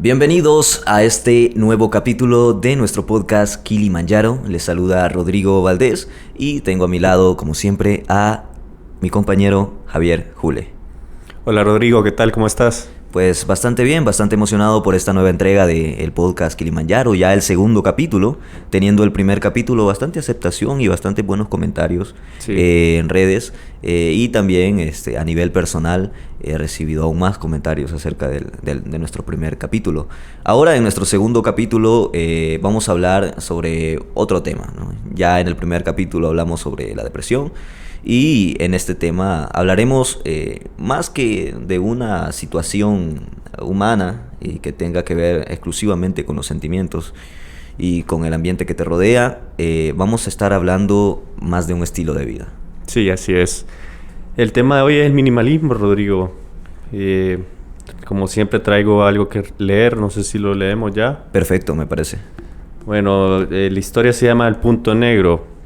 Bienvenidos a este nuevo capítulo de nuestro podcast Kilimanjaro. Les saluda Rodrigo Valdés y tengo a mi lado, como siempre, a mi compañero Javier Jule. Hola Rodrigo, ¿qué tal? ¿Cómo estás? Pues bastante bien, bastante emocionado por esta nueva entrega del podcast Kilimanjaro, ya el segundo capítulo, teniendo el primer capítulo bastante aceptación y bastante buenos comentarios en redes, y también a nivel personal he recibido aún más comentarios acerca de nuestro primer capítulo. Ahora en nuestro segundo capítulo vamos a hablar sobre otro tema, ¿no? Ya en el primer capítulo hablamos sobre la depresión. Y en este tema hablaremos más que de una situación humana y que tenga que ver exclusivamente con los sentimientos y con el ambiente que te rodea. Vamos a estar hablando más de un estilo de vida. Sí, así es. El tema de hoy es el minimalismo, Rodrigo. Como siempre traigo algo que leer, no sé si lo leemos ya. Perfecto, me parece. Bueno, la historia se llama El Punto Negro.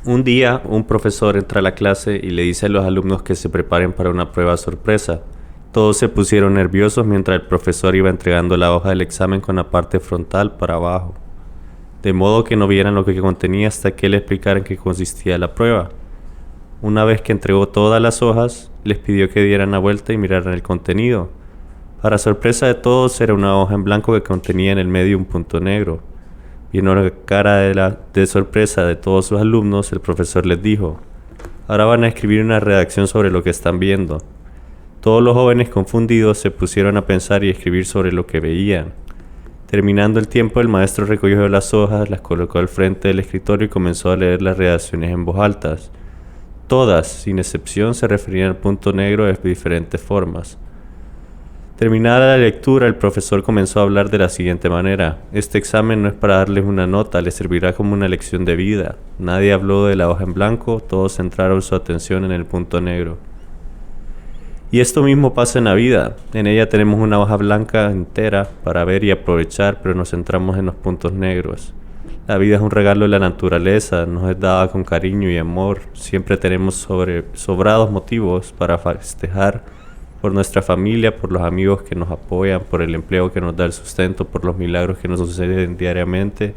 Un día, un profesor entra a la clase y le dice a los alumnos que se preparen para una prueba sorpresa. Todos se pusieron nerviosos mientras el profesor iba entregando la hoja del examen con la parte frontal para abajo, de modo que no vieran lo que contenía hasta que le explicara en qué consistía la prueba. Una vez que entregó todas las hojas, les pidió que dieran la vuelta y miraran el contenido. Para sorpresa de todos, era una hoja en blanco que contenía en el medio un punto negro. Viendo la cara de sorpresa de todos sus alumnos, el profesor les dijo: ahora van a escribir una redacción sobre lo que están viendo. Todos los jóvenes confundidos se pusieron a pensar y escribir sobre lo que veían. Terminando el tiempo, el maestro recogió las hojas, las colocó al frente del escritorio y comenzó a leer las redacciones en voz alta. Todas, sin excepción, se referían al punto negro de diferentes formas. Terminada la lectura, el profesor comenzó a hablar de la siguiente manera: este examen no es para darles una nota, les servirá como una lección de vida. Nadie habló de la hoja en blanco, todos centraron su atención en el punto negro. Y esto mismo pasa en la vida. En ella tenemos una hoja blanca entera para ver y aprovechar, pero nos centramos en los puntos negros. La vida es un regalo de la naturaleza, nos es dada con cariño y amor. Siempre tenemos sobrados motivos para festejar, por nuestra familia, por los amigos que nos apoyan, por el empleo que nos da el sustento, por los milagros que nos suceden diariamente.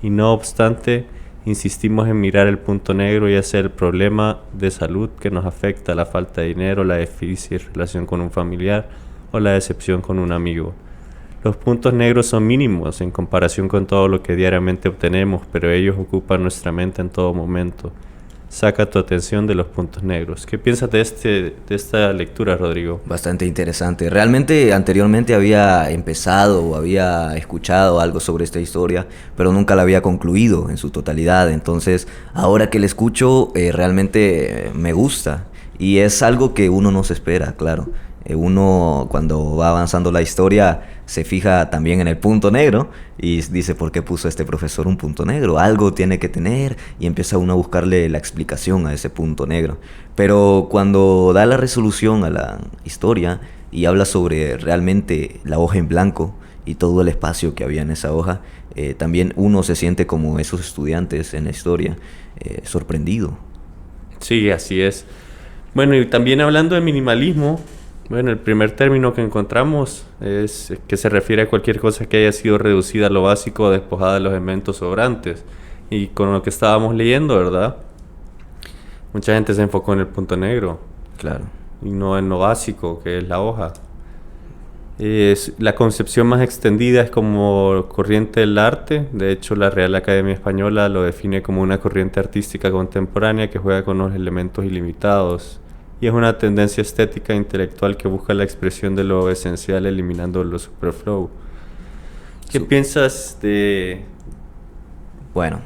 Y no obstante, insistimos en mirar el punto negro, ya sea el problema de salud que nos afecta, la falta de dinero, la difícil relación con un familiar o la decepción con un amigo. Los puntos negros son mínimos en comparación con todo lo que diariamente obtenemos, pero ellos ocupan nuestra mente en todo momento. Saca tu atención de los puntos negros. ¿Qué piensas de esta lectura, Rodrigo? Bastante interesante. Realmente anteriormente había empezado o había escuchado algo sobre esta historia, pero nunca la había concluido en su totalidad. Entonces, ahora que la escucho, realmente me gusta. Y es algo que uno no se espera, claro. Uno, cuando va avanzando la historia, se fija también en el punto negro y dice: ¿por qué puso este profesor un punto negro? Algo tiene que tener, y empieza uno a buscarle la explicación a ese punto negro. Pero cuando da la resolución a la historia y habla sobre realmente la hoja en blanco y todo el espacio que había en esa hoja, también uno se siente como esos estudiantes en la historia, sorprendido. Sí, así es. Bueno, y también hablando de minimalismo, bueno, el primer término que encontramos es que se refiere a cualquier cosa que haya sido reducida a lo básico o despojada de los elementos sobrantes. Y con lo que estábamos leyendo, ¿verdad? Mucha gente se enfocó en el punto negro. Claro. Y no en lo básico, que es la hoja. La concepción más extendida es como corriente del arte. De hecho, la Real Academia Española lo define como una corriente artística contemporánea que juega con los elementos ilimitados. Y es una tendencia estética e intelectual que busca la expresión de lo esencial eliminando lo superfluo. ¿Qué piensas de...? Bueno,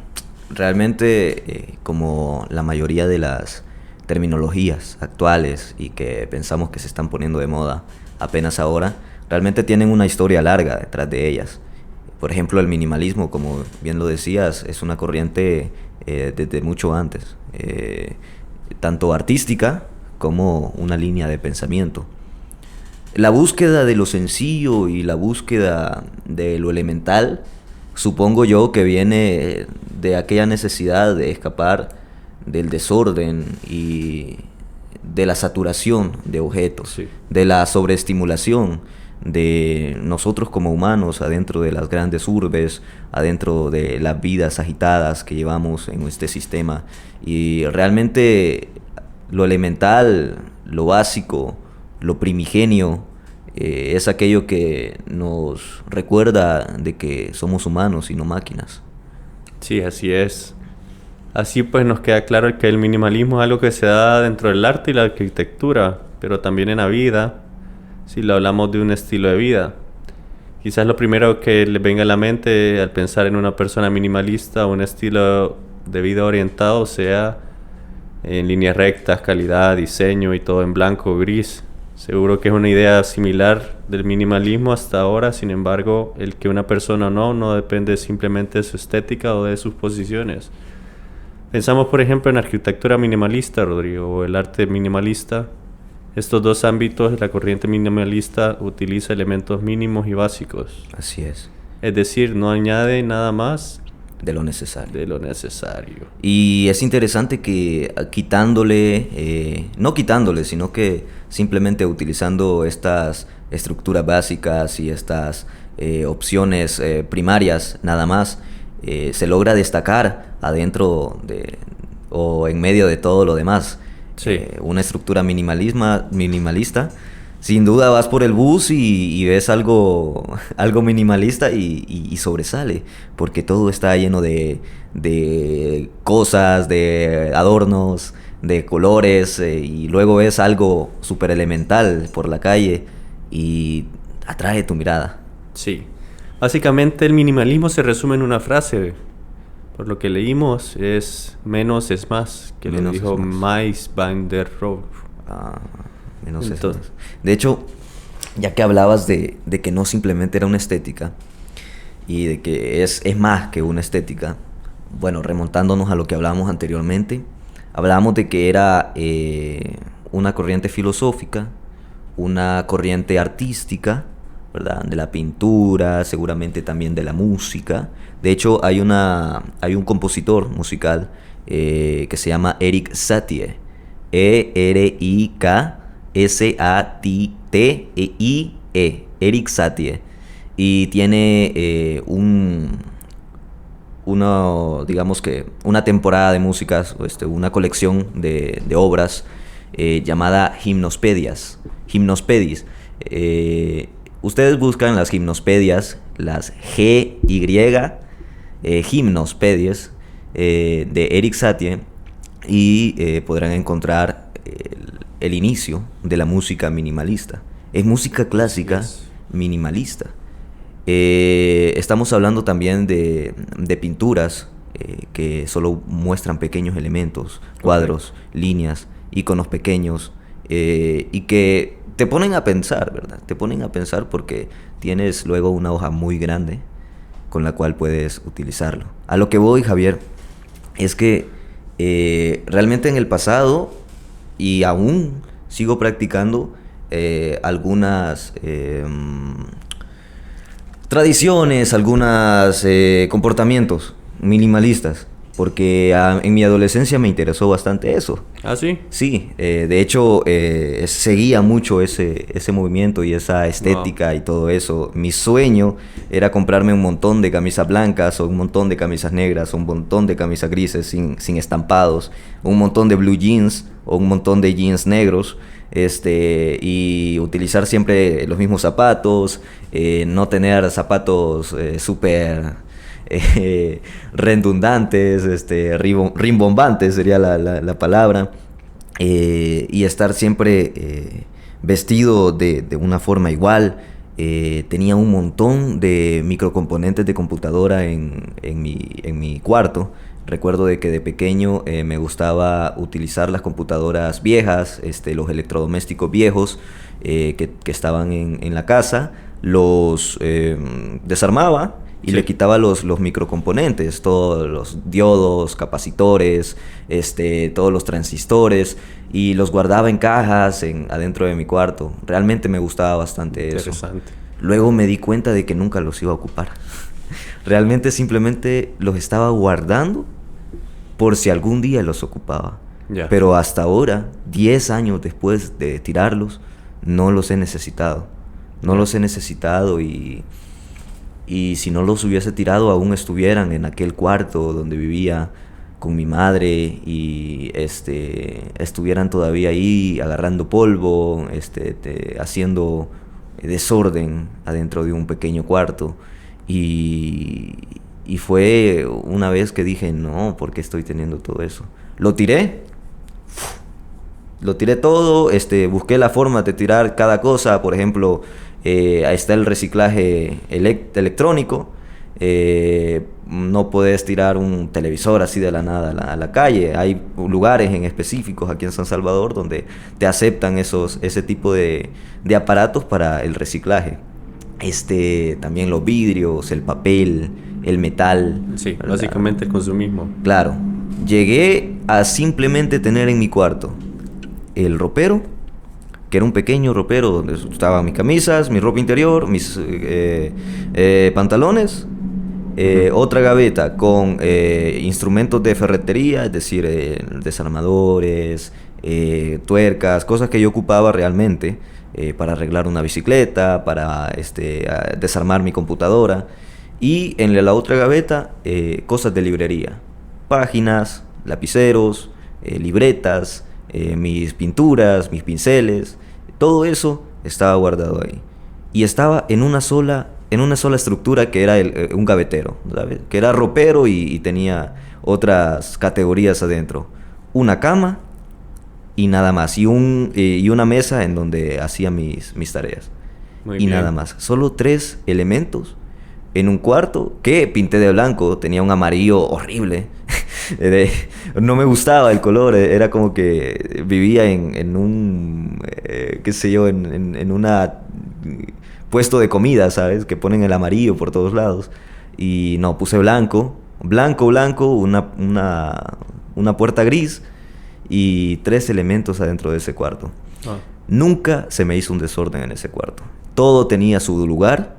realmente como la mayoría de las terminologías actuales y que pensamos que se están poniendo de moda apenas ahora, realmente tienen una historia larga detrás de ellas. Por ejemplo, el minimalismo, como bien lo decías, es una corriente desde mucho antes, tanto artística como una línea de pensamiento. La búsqueda de lo sencillo y la búsqueda de lo elemental, supongo yo que viene de aquella necesidad de escapar del desorden y de la saturación de objetos, sí, de la sobreestimulación, de nosotros como humanos adentro de las grandes urbes, adentro de las vidas agitadas que llevamos en este sistema. Y realmente lo elemental, lo básico, lo primigenio, es aquello que nos recuerda de que somos humanos y no máquinas. Sí, así es. Así pues nos queda claro que el minimalismo es algo que se da dentro del arte y la arquitectura, pero también en la vida, si lo hablamos de un estilo de vida. Quizás lo primero que le venga a la mente al pensar en una persona minimalista o un estilo de vida orientado sea en líneas rectas, calidad, diseño y todo en blanco o gris. Seguro que es una idea similar del minimalismo hasta ahora, sin embargo, el que una persona o no depende simplemente de su estética o de sus posiciones. Pensamos, por ejemplo, en arquitectura minimalista, Rodrigo, o el arte minimalista. Estos dos ámbitos, la corriente minimalista utiliza elementos mínimos y básicos. Así es. Es decir, no añade nada más De lo necesario. de lo necesario. Y es interesante que quitándole, no quitándole, sino que simplemente utilizando estas estructuras básicas y estas opciones primarias nada más, se logra destacar adentro de, o en medio de todo lo demás. Sí. Una estructura minimalista. Sin duda vas por el bus y ves algo minimalista y sobresale, porque todo está lleno de cosas, de adornos, de colores, y luego ves algo súper elemental por la calle y atrae tu mirada. Sí. Básicamente el minimalismo se resume en una frase. Por lo que leímos es menos es más, que lo Menos dijo es más. Mies van der Rohe. Menos es Entonces, más. De hecho, ya que hablabas de que no simplemente era una estética y de que es más que una estética, bueno, remontándonos a lo que hablábamos anteriormente, hablábamos de que era una corriente filosófica, una corriente artística, ¿verdad? De la pintura, seguramente también de la música. De hecho, hay un compositor musical que se llama Erik Satie, Eriksattie, Erik Satie, y tiene digamos que una temporada de músicas, una colección de obras llamada Gimnospedias. Ustedes buscan las gimnospedias, las Gimnospedias de Erik Satie, y podrán encontrar el inicio de la música minimalista. Es música clásica minimalista. Estamos hablando también de pinturas que solo muestran pequeños elementos, cuadros, líneas, iconos pequeños, y que te ponen a pensar, ¿verdad? Te ponen a pensar porque tienes luego una hoja muy grande con la cual puedes utilizarlo. A lo que voy, Javier, es que realmente en el pasado, y aún sigo practicando algunas tradiciones, algunos comportamientos minimalistas, porque en mi adolescencia me interesó bastante eso. ¿Ah, sí? Sí, de hecho seguía mucho ese movimiento y esa estética y todo eso. Mi sueño era comprarme un montón de camisas blancas o un montón de camisas negras o un montón de camisas grises sin estampados, un montón de blue jeans o un montón de jeans negros, y utilizar siempre los mismos zapatos, no tener zapatos súper redundantes, rimbombantes sería la palabra, y estar siempre vestido de una forma igual. Tenía un montón de microcomponentes de computadora en mi cuarto. Recuerdo de que de pequeño me gustaba utilizar las computadoras viejas, los electrodomésticos viejos que estaban en la casa, los desarmaba y le quitaba los microcomponentes, todos los diodos, capacitores, todos los transistores, y los guardaba en cajas adentro de mi cuarto. Realmente me gustaba bastante eso. Interesante. Luego me di cuenta de que nunca los iba a ocupar. Realmente simplemente los estaba guardando por si algún día los ocupaba. Ya. Pero hasta ahora, 10 años después de tirarlos, no los he necesitado. No los he necesitado y si no los hubiese tirado aún estuvieran en aquel cuarto donde vivía con mi madre y estuvieran todavía ahí agarrando polvo, haciendo desorden adentro de un pequeño cuarto. Y fue una vez que dije, no, ¿por qué estoy teniendo todo eso? Lo tiré todo, busqué la forma de tirar cada cosa. Por ejemplo, ahí está el reciclaje electrónico. No puedes tirar un televisor así de la nada a la calle. Hay lugares en específicos aquí en San Salvador donde te aceptan ese tipo de aparatos para el reciclaje. También los vidrios, el papel, el metal. Sí, básicamente el consumismo. Claro. Llegué a simplemente tener en mi cuarto el ropero, que era un pequeño ropero donde estaban mis camisas, mi ropa interior, mis pantalones, otra gaveta con instrumentos de ferretería, es decir, desarmadores, tuercas, cosas que yo ocupaba realmente para arreglar una bicicleta, para desarmar mi computadora. Y en la otra gaveta, cosas de librería, páginas, lapiceros, libretas, mis pinturas, mis pinceles, todo eso estaba guardado ahí. Y estaba en una sola estructura que era un gavetero, ¿sabes? Que era ropero y tenía otras categorías adentro. Una cama y nada más. Y una mesa en donde hacía mis tareas. Muy y bien. nada más. Solo 3 elementos en un cuarto que pinté de blanco. Tenía un amarillo horrible. No me gustaba el color. Era como que vivía en un... qué sé yo, en una... puesto de comida, ¿sabes? Que ponen el amarillo por todos lados. Y no, puse blanco, una puerta gris y 3 elementos adentro de ese cuarto. Ah. Nunca se me hizo un desorden en ese cuarto. Todo tenía su lugar.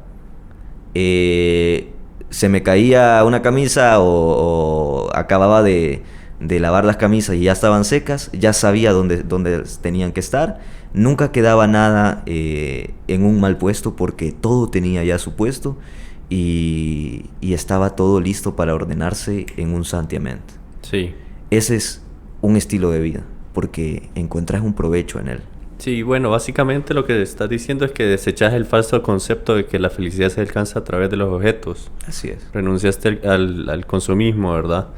Se me caía una camisa o acababa de lavar las camisas y ya estaban secas, ya sabía dónde tenían que estar. Nunca quedaba nada en un mal puesto porque todo tenía ya su puesto y estaba todo listo para ordenarse en un santiamén. Sí. Ese es un estilo de vida porque encuentras un provecho en él. Sí, bueno, básicamente lo que estás diciendo es que desechas el falso concepto de que la felicidad se alcanza a través de los objetos. Así es. Renunciaste al consumismo, ¿verdad?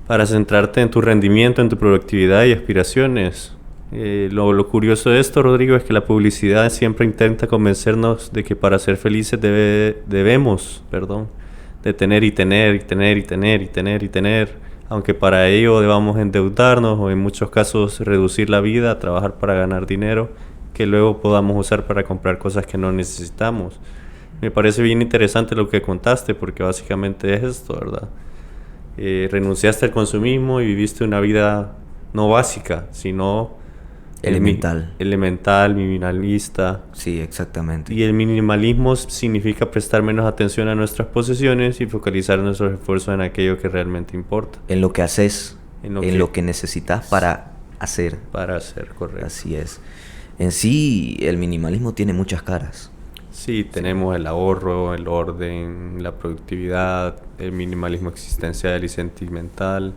Para centrarte en tu rendimiento, en tu productividad y aspiraciones. Lo curioso de esto, Rodrigo, es que la publicidad siempre intenta convencernos de que para ser felices debemos de tener y tener y tener y tener y tener y tener, aunque para ello debamos endeudarnos o en muchos casos reducir la vida, trabajar para ganar dinero que luego podamos usar para comprar cosas que no necesitamos. Me parece bien interesante lo que contaste porque básicamente es esto, ¿verdad? Renunciaste al consumismo y viviste una vida no básica, sino elemental, minimalista. Sí, exactamente. Y el minimalismo significa prestar menos atención a nuestras posesiones y focalizar nuestros esfuerzos en aquello que realmente importa. En lo que haces, en lo que necesitas para hacer. Para hacer, correcto. Así es. En sí, el minimalismo tiene muchas caras. Sí, tenemos el ahorro, el orden, la productividad, el minimalismo existencial y sentimental,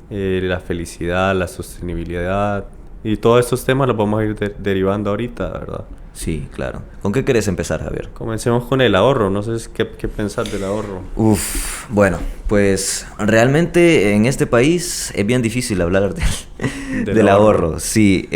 la felicidad, la sostenibilidad. Y todos estos temas los vamos a ir derivando ahorita, ¿verdad? Sí, claro. ¿Con qué querés empezar, Javier? Comencemos con el ahorro. No sé qué pensar del ahorro. Bueno, pues realmente en este país es bien difícil hablar del ahorro. Sí,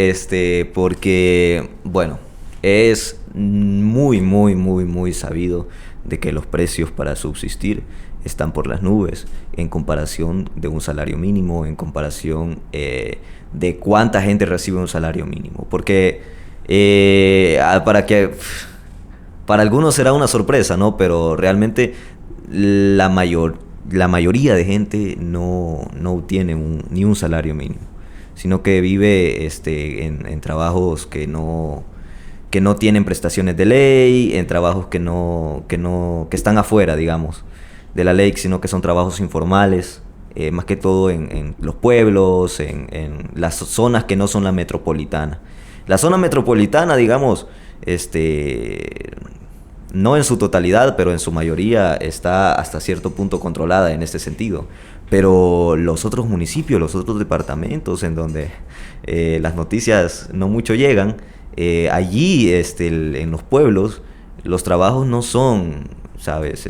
porque, bueno, es muy, muy, muy, muy sabido de que los precios para subsistir están por las nubes en comparación de un salario mínimo, en comparación de cuánta gente recibe un salario mínimo. Porque para algunos será una sorpresa, ¿no? Pero realmente la mayoría de gente no obtiene ni un salario mínimo, sino que vive en trabajos que no tienen prestaciones de ley, en trabajos que están afuera, digamos, de la ley, sino que son trabajos informales, más que todo en los pueblos, en las zonas que no son la metropolitana. La zona metropolitana, digamos, no en su totalidad, pero en su mayoría está hasta cierto punto controlada en este sentido. Pero los otros municipios, los otros departamentos en donde las noticias no mucho llegan, allí en los pueblos los trabajos no son, ¿sabes?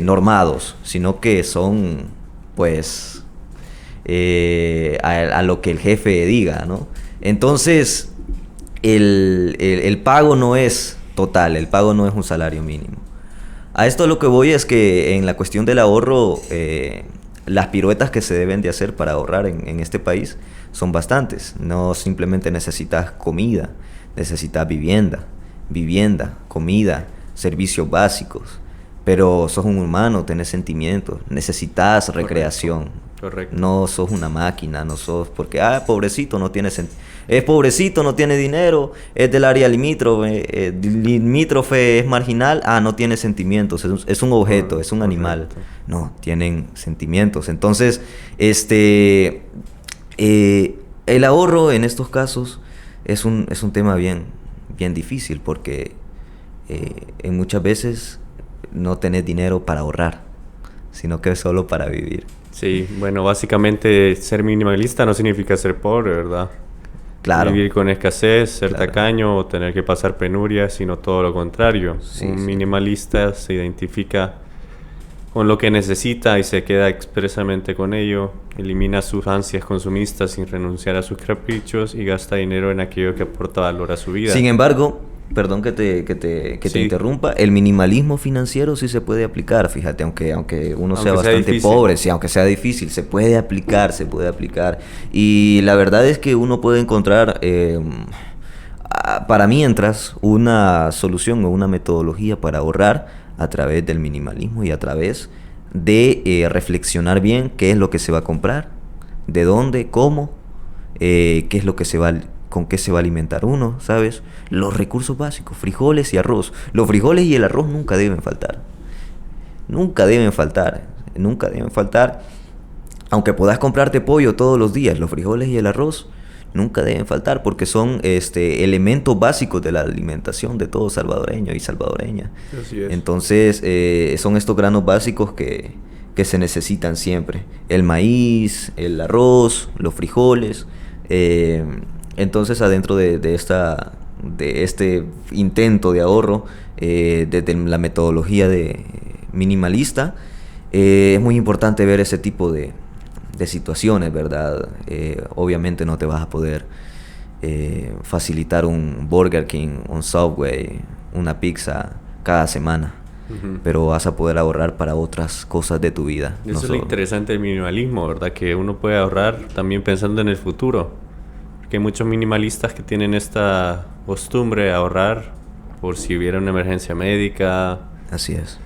Normados, sino que son, pues, a lo que el jefe diga, ¿no? Entonces, el pago no es total, el pago no es un salario mínimo. A esto lo que voy es que en la cuestión del ahorro, las piruetas que se deben de hacer para ahorrar en este país son bastantes. No simplemente necesitas comida, necesitas vivienda, comida, servicios básicos. Pero sos un humano, tenés sentimientos, necesitas recreación. Correcto. No sos una máquina, no sos porque, pobrecito, no tiene es pobrecito, no tiene dinero, es del área limítrofe, es marginal, no tiene sentimientos, es un objeto, es un animal. No, tienen sentimientos. Entonces, el ahorro en estos casos es un tema bien difícil porque en muchas veces no tenés dinero para ahorrar, sino que es solo para vivir. Sí, bueno, básicamente ser minimalista no significa ser pobre, ¿verdad? Claro. Vivir con escasez, ser Claro. tacaño o tener que pasar penurias, sino todo lo contrario. Sí, Un sí. minimalista se identifica con lo que necesita y se queda expresamente con ello, elimina sus ansias consumistas sin renunciar a sus caprichos y gasta dinero en aquello que aporta valor a su vida. Sin embargo, perdón que te Sí. interrumpa, el minimalismo financiero sí se puede aplicar, fíjate, aunque uno sea Aunque sea bastante difícil. pobre, sí, aunque sea difícil, se puede aplicar. Y la verdad es que uno puede encontrar, para mientras, una solución o una metodología para ahorrar a través del minimalismo y a través de reflexionar bien qué es lo que se va a comprar, de dónde, cómo, qué es lo que con qué se va a alimentar uno, ¿sabes? Los recursos básicos, frijoles y arroz. Los frijoles y el arroz nunca deben faltar. Nunca deben faltar. Nunca deben faltar. Aunque puedas comprarte pollo todos los días, los frijoles y el arroz nunca deben faltar porque son elementos básicos de la alimentación de todo salvadoreño y salvadoreña. Así es. Entonces, son estos granos básicos que se necesitan siempre. El maíz, el arroz, los frijoles. Entonces, adentro de este intento de ahorro, desde la metodología de minimalista, es muy importante ver ese tipo de situaciones, ¿verdad? Obviamente no te vas a poder facilitar un Burger King, un Subway, una pizza cada semana, pero vas a poder ahorrar para otras cosas de tu vida. Eso no es lo solo- interesante del minimalismo, ¿verdad? Que uno puede ahorrar también pensando en el futuro. Porque hay muchos minimalistas que tienen esta costumbre de ahorrar por si hubiera una emergencia médica. Así es,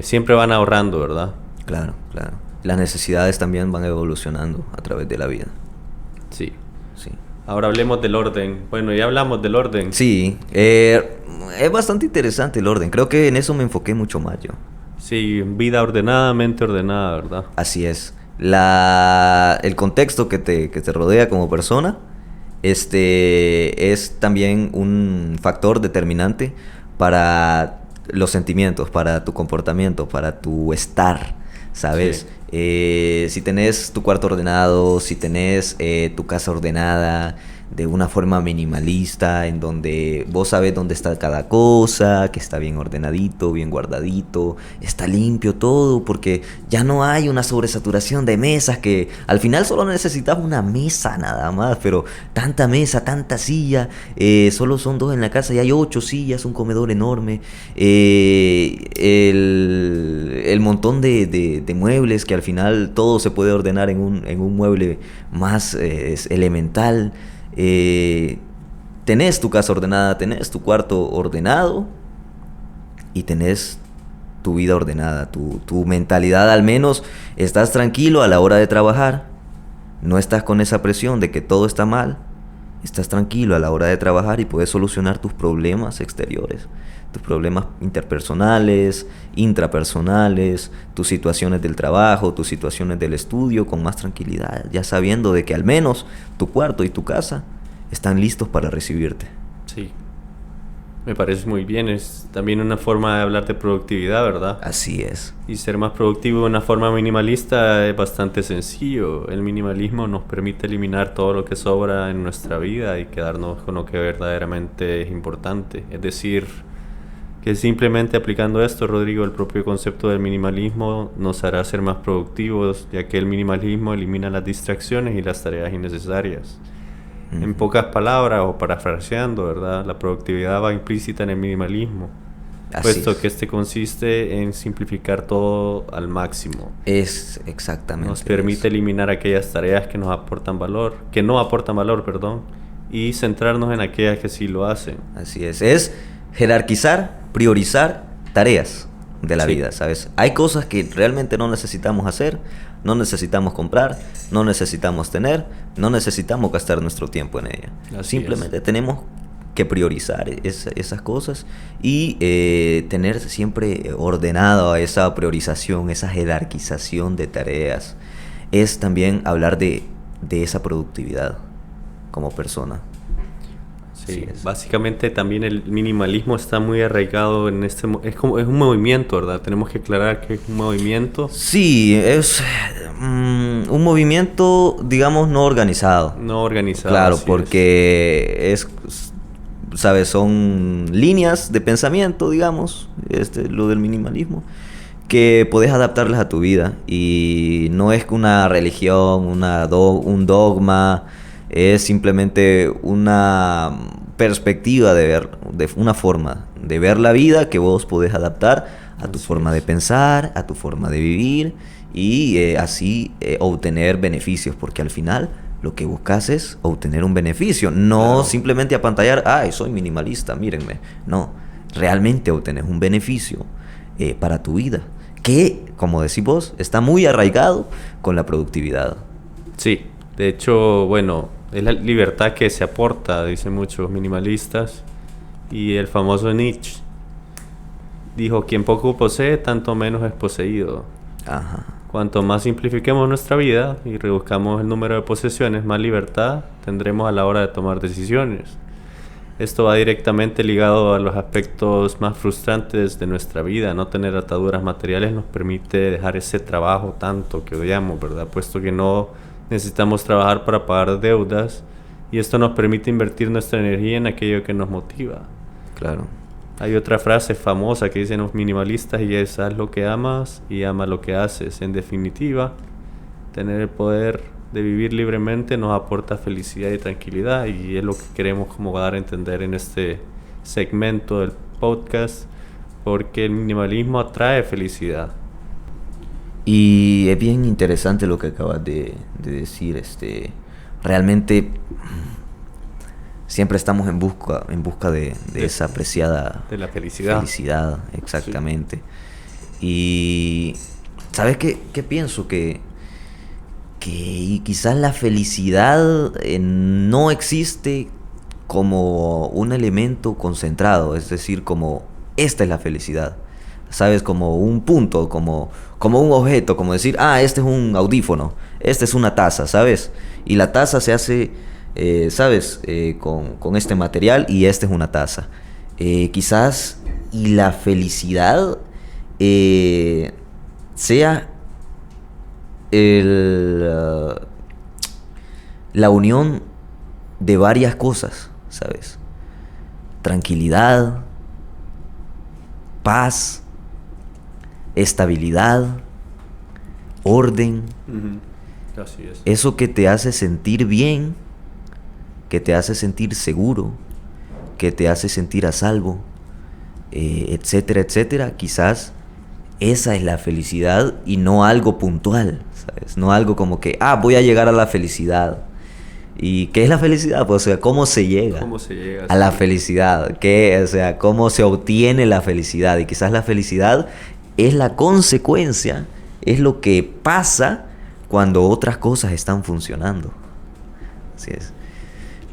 Siempre van ahorrando, ¿verdad? claro. Las necesidades también van evolucionando a través de la vida. Sí. Sí. Ahora hablemos del orden. Bueno, ya hablamos del orden. Sí, es bastante interesante el orden. Creo que en eso me enfoqué mucho más yo. Sí, vida ordenada, mente ordenada, ¿verdad? Así es. El contexto que te rodea como persona, es también un factor determinante para los sentimientos, para tu comportamiento, para tu estar, ¿sabes? Si tenés tu cuarto ordenado, si tenés tu casa ordenada de una forma minimalista, en donde vos sabés dónde está cada cosa, que está bien ordenadito, bien guardadito, está limpio todo, porque ya no hay una sobresaturación de mesas que al final solo necesitas una mesa nada más, pero tanta mesa, tanta silla, solo son 2 en la casa y hay 8 sillas, un comedor enorme, el montón de muebles que al final todo se puede ordenar en un mueble más elemental. Tenés tu casa ordenada, tenés tu cuarto ordenado y tenés tu vida ordenada, tu mentalidad al menos, estás tranquilo a la hora de trabajar, no estás con esa presión de que todo está mal, estás tranquilo a la hora de trabajar y puedes solucionar tus problemas exteriores, tus problemas interpersonales, intrapersonales, tus situaciones del trabajo, tus situaciones del estudio con más tranquilidad, ya sabiendo de que al menos tu cuarto y tu casa están listos para recibirte. Sí, me parece muy bien. Es también una forma de hablar de productividad, ¿verdad? Así es. Y ser más productivo de una forma minimalista es bastante sencillo. El minimalismo nos permite eliminar todo lo que sobra en nuestra vida y quedarnos con lo que verdaderamente es importante. Es decir, que simplemente aplicando esto, Rodrigo, el propio concepto del minimalismo nos hará ser más productivos, ya que el minimalismo elimina las distracciones y las tareas innecesarias. En pocas palabras, o parafraseando, ¿verdad? La productividad va implícita en el minimalismo, puesto que este consiste en simplificar todo al máximo. Es exactamente. Nos permite eliminar aquellas tareas que nos aportan valor, que no aportan valor, perdón, y centrarnos en aquellas que sí lo hacen. Así es. Es jerarquizar, priorizar tareas de la vida, ¿sabes? Hay cosas que realmente no necesitamos hacer, no necesitamos comprar, no necesitamos tener, no necesitamos gastar nuestro tiempo en ella. Simplemente tenemos que priorizar esas cosas y tener siempre ordenado esa priorización, esa jerarquización de tareas. Es también hablar de esa productividad como persona. Sí, básicamente también el minimalismo está muy arraigado en es un movimiento, ¿verdad? Tenemos que aclarar que es un movimiento. Sí, es un movimiento, digamos, no organizado. No organizado. Claro, porque ¿sabes? Son líneas de pensamiento, digamos, lo del minimalismo, que puedes adaptarlas a tu vida. Y no es una religión, un dogma. Es simplemente una perspectiva de ver, una forma de ver la vida que vos podés adaptar a tu forma de pensar, a tu forma de vivir y así obtener beneficios, porque al final lo que buscas es obtener un beneficio, no simplemente apantallar, ay, soy minimalista, mírenme. No, realmente obtenés un beneficio para tu vida, que, como decís vos, está muy arraigado con la productividad. Sí, de hecho, bueno, es la libertad que se aporta, dicen muchos minimalistas. Y el famoso Nietzsche dijo, quien poco posee, tanto menos es poseído. Ajá. Cuanto más simplifiquemos nuestra vida y reduzcamos el número de posesiones, más libertad tendremos a la hora de tomar decisiones. Esto va directamente ligado a los aspectos más frustrantes de nuestra vida. No tener ataduras materiales nos permite dejar ese trabajo tanto que odiamos, ¿verdad? Puesto que no necesitamos trabajar para pagar deudas y esto nos permite invertir nuestra energía en aquello que nos motiva. Claro. Hay otra frase famosa que dicen los minimalistas y es: haz lo que amas y ama lo que haces. En definitiva, tener el poder de vivir libremente nos aporta felicidad y tranquilidad, y es lo que queremos como dar a entender en este segmento del podcast, porque el minimalismo atrae felicidad. Y es bien interesante lo que acabas de decir. Realmente siempre estamos en busca de esa apreciada de la felicidad. Exactamente. Sí. Y ¿sabes qué pienso? Que quizás la felicidad no existe como un elemento concentrado, es decir, como esta es la felicidad. ¿Sabes? Como un punto, como un objeto, como decir, este es un audífono, esta es una taza, ¿sabes? Y la taza se hace, ¿sabes? Con este material y esta es una taza. Quizás, y la felicidad sea la unión de varias cosas, ¿sabes? Tranquilidad, paz, estabilidad, orden. Así es. Eso que te hace sentir bien, que te hace sentir seguro, que te hace sentir a salvo, etcétera, etcétera. Quizás esa es la felicidad y no algo puntual, ¿sabes? No algo como que, voy a llegar a la felicidad. ¿Y qué es la felicidad? Pues, o sea, ¿cómo se llega a la felicidad? O sea, ¿cómo se obtiene la felicidad? Y quizás la felicidad es la consecuencia, es lo que pasa cuando otras cosas están funcionando. Así es.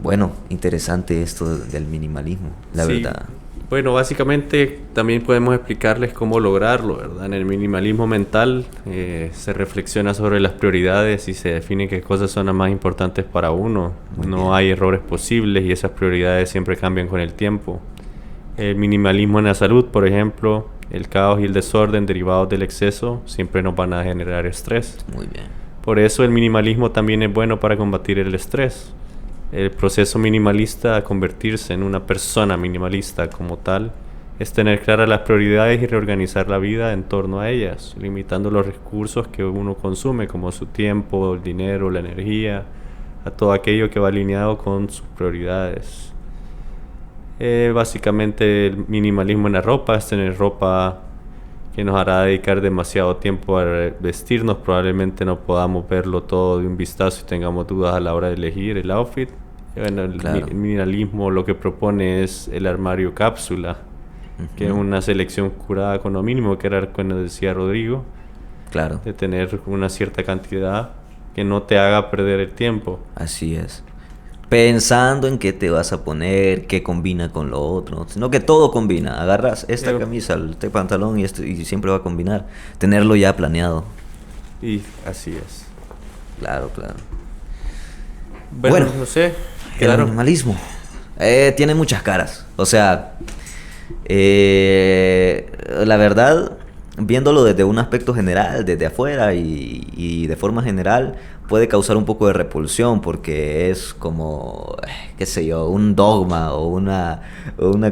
Bueno, interesante esto del minimalismo, la verdad. Bueno, básicamente también podemos explicarles cómo lograrlo, ¿verdad? En el minimalismo mental se reflexiona sobre las prioridades y se define qué cosas son las más importantes para uno. No hay errores posibles y esas prioridades siempre cambian con el tiempo. El minimalismo en la salud, por ejemplo, el caos y el desorden derivados del exceso siempre nos van a generar estrés. Muy bien. Por eso el minimalismo también es bueno para combatir el estrés. El proceso minimalista a convertirse en una persona minimalista como tal es tener claras las prioridades y reorganizar la vida en torno a ellas, limitando los recursos que uno consume como su tiempo, el dinero, la energía, a todo aquello que va alineado con sus prioridades. Básicamente el minimalismo en la ropa es tener ropa que nos hará dedicar demasiado tiempo a vestirnos. Probablemente no podamos verlo todo de un vistazo y tengamos dudas a la hora de elegir el outfit. Bueno, el minimalismo lo que propone es el armario cápsula, que es una selección curada con lo mínimo, que era lo que nos decía Rodrigo. Claro. De tener una cierta cantidad que no te haga perder el tiempo. Así es. Pensando en qué te vas a poner, qué combina con lo otro, sino que todo combina. Agarras esta camisa, este pantalón y siempre va a combinar. Tenerlo ya planeado. Y así es. Claro, claro. Bueno, no sé. El minimalismo tiene muchas caras. O sea, la verdad, viéndolo desde un aspecto general, desde afuera y de forma general, puede causar un poco de repulsión porque es como, qué sé yo, un dogma o una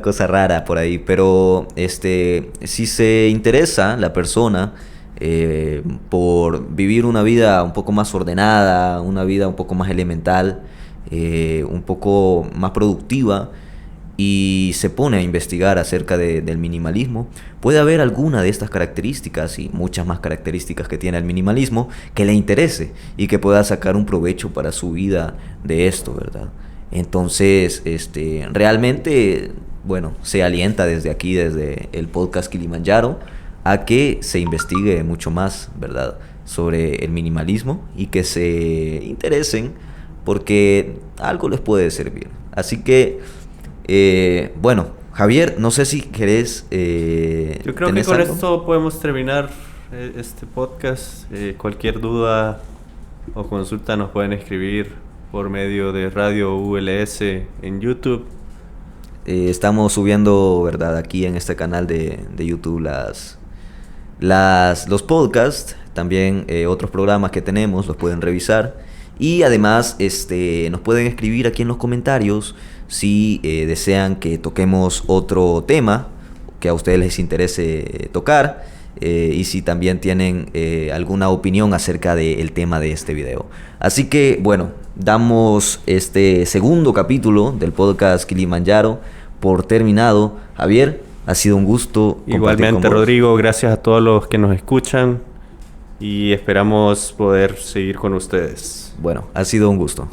cosa rara por ahí. Pero si se interesa la persona por vivir una vida un poco más ordenada, una vida un poco más elemental, un poco más productiva, y se pone a investigar acerca del minimalismo, puede haber alguna de estas características y muchas más características que tiene el minimalismo que le interese y que pueda sacar un provecho para su vida de esto, ¿verdad? Entonces, realmente, bueno, se alienta desde aquí, desde el podcast Kilimanjaro, a que se investigue mucho más, ¿verdad?, sobre el minimalismo y que se interesen porque algo les puede servir. Así que bueno, Javier, no sé si querés... Yo creo que con esto podemos terminar este podcast. Cualquier duda o consulta nos pueden escribir por medio de Radio ULS en YouTube. Estamos subiendo, ¿verdad?, aquí en este canal de YouTube los podcasts, también otros programas que tenemos, los pueden revisar. Y además nos pueden escribir aquí en los comentarios si desean que toquemos otro tema que a ustedes les interese tocar, y si también tienen alguna opinión acerca del tema de este video. Así que bueno, damos este segundo capítulo del podcast Kilimanjaro por terminado. Javier, ha sido un gusto compartir igualmente con vos. Rodrigo, gracias a todos los que nos escuchan y esperamos poder seguir con ustedes. Bueno, ha sido un gusto.